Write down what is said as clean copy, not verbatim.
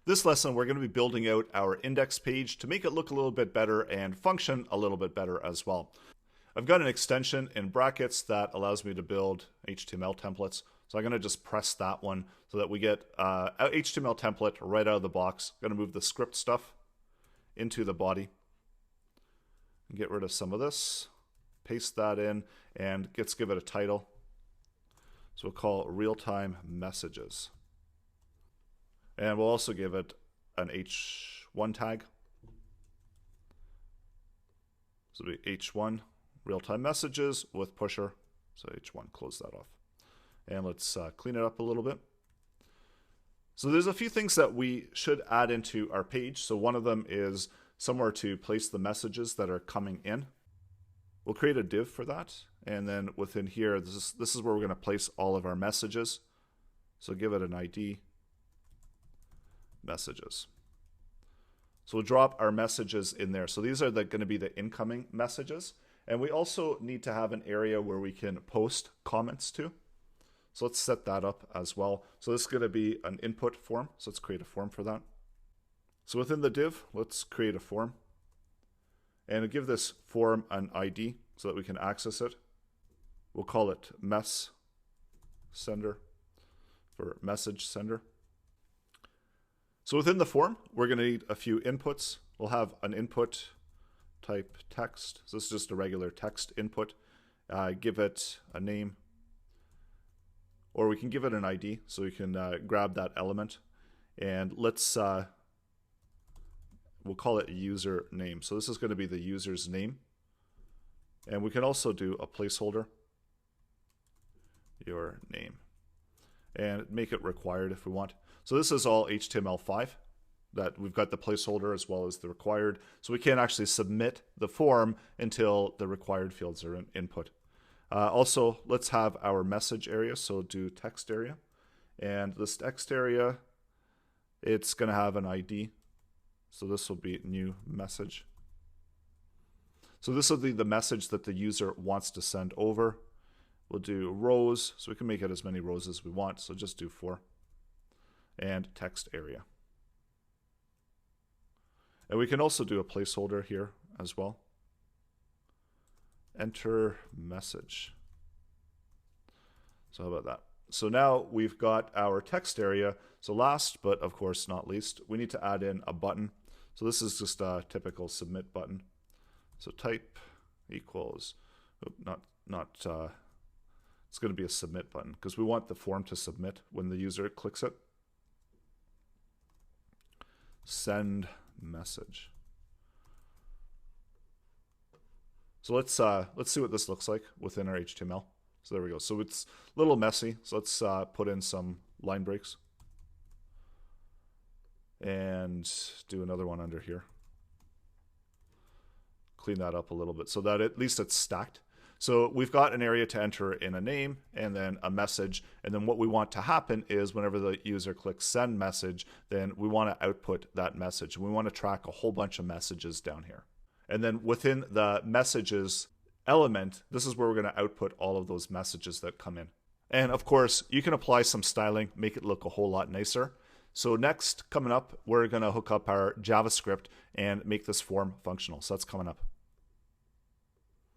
This lesson, we're going to be building out our index page to make it look a little bit better and function a little bit better as well. I've got an extension in brackets that allows me to build HTML templates. So I'm going to just press that one so that we get an HTML template right out of the box. I'm going to move the script stuff into the body and get rid of some of this. Paste that in and let's give it a title. So we'll call it real-time messages. And we'll also give it an H1 tag. So it'll be H1, real-time messages with pusher. So H1, close that off. And let's clean it up a little bit. So there's a few things that we should add into our page. So one of them is somewhere to place the messages that are coming in. We'll create a div for that. And then within here, this is where we're going to place all of our messages. So give it an ID. Messages. So we'll drop our messages in there. So these are going to be the incoming messages. And we also need to have an area where we can post comments to. So let's set that up as well. So this is going to be an input form. So let's create a form for that. So within the div, let's create a form. And we'll give this form an ID so that we can access it. We'll call it mess sender for message sender. So within the form, we're going to need a few inputs. We'll have an input type text. So this is just a regular text input. Give it a name. Or we can give it an ID. So we can grab that element. And let's, we'll call it a user name. So this is going to be the user's name. And we can also do a placeholder. Your name. And make it required if we want. So this is all HTML5 that we've got the placeholder as well as the required. So we can't actually submit the form until the required fields are in input. Also, let's have our message area. So do text area. And this text area, it's going to have an ID. So this will be new message. So this will be the message that the user wants to send over. We'll do rows, so we can make it as many rows as we want. So just do 4. And text area. And we can also do a placeholder here as well. Enter message. So how about that? So now we've got our text area. So last, but of course not least, we need to add in a button. So this is just a typical submit button. So type equals, it's going to be a submit button because we want the form to submit when the user clicks it. Send message. So let's see what this looks like within our HTML. So there we go. So it's a little messy. So let's put in some line breaks and do another one under here. Clean that up a little bit so that at least it's stacked. So we've got an area to enter in a name and then a message. And then what we want to happen is whenever the user clicks send message, then we want to output that message. We want to track a whole bunch of messages down here. And then within the messages element, this is where we're going to output all of those messages that come in. And of course, you can apply some styling, make it look a whole lot nicer. So next, coming up, we're going to hook up our JavaScript and make this form functional. So that's coming up.